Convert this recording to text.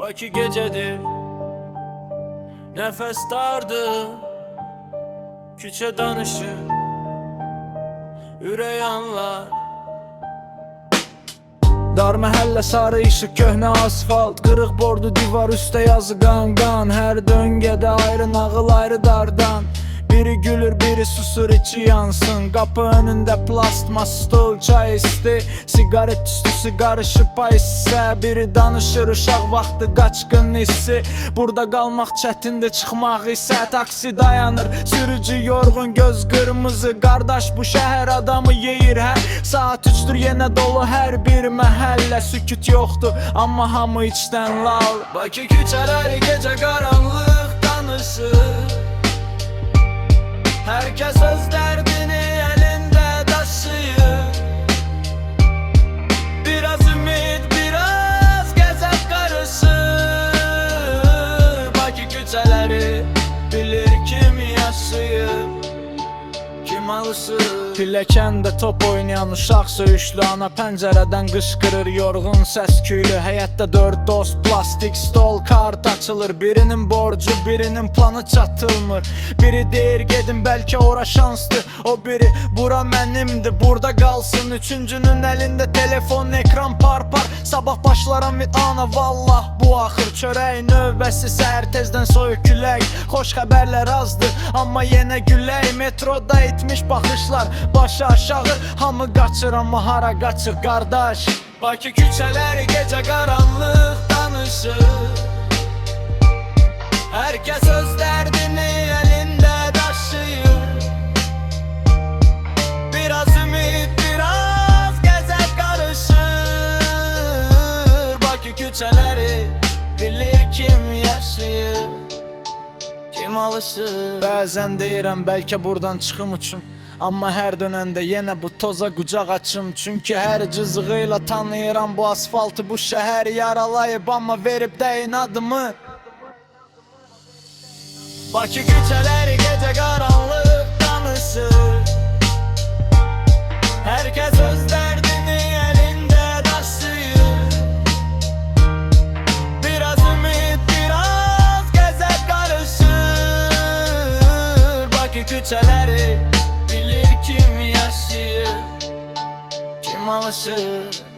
Bakı gecedir, nefes dardı. Küçe danışır, ürey anlar. Dar məhəllə sarı işıq, köhnə asfalt, qırıq bordu divar üstə yazı qan. Hər döngədə ayrı nağıl, ayrı dardan. Biri gülür, biri susur, içi yansın. Qapı önündə plastmas stol, çay isti, sigaret tüstüsü qarışıb pay hissə. Biri danışır, uşaq vaxtı, qaçqın hissi. Burada qalmaq çətindir, çıxmaq isə. Taksi dayanır, sürücü yorğun, göz qırmızı. Qardaş, bu şəhər adamı yeyir hər. Saat 3'dür, yenə dolu hər bir məhəllə. Sükut yoxdur, amma hamı içdən lal. Bakı küçələri gecə qaranlıq danışır. Herkes öz derdini elinde taşıyor. Biraz ümit, biraz gezep karışır. Bakı küçələri bilir kim yaşıyor, kim alışır. Pilləkəndə top oynayan uşaq söyüşlü. Ana pəncərədən qışqırır yorğun səs-küylü. Həyətdə 4 dost, plastik stol, kart açılır. Birinin borcu, birinin planı çatılmır. Biri deyir gedin bəlkə ora şansdır. O biri bura mənimdir, burada qalsın. Üçüncünün əlində telefon, ekran par. Sabah başlaram bir ana, vallah bu axır. Çörək növbəsi, səhər tezdən soyuq külək. Xoş xəbərlər azdır, amma yenə gülək. Metroda itmiş baxışlar, başı aşağı, hamı qaçır, amma hara qaçır qardaş? Bakı küçələri gecə qaranlıq danışır. Herkes öz derdini elinde taşıyor. Biraz ümit, biraz gezep karışır. Bakı küçələri bilir kim yaşıyor, kim alışır. Bəzən deyirəm bəlkə buradan çıxım üçün, amma hər dönəndə yenə bu toza qucaq açım. Çünki hər cızığıyla tanıyıram bu asfaltı, bu şəhər yaralayıb, amma verib dəyin adımı. Bakı küçələri gecə qaranlıq danışır. Herkes öz derdini elinde taşıyor. Biraz ümit, biraz gezep karışır. Bakı küçələri bilir kim yaşıyor, kim alışır.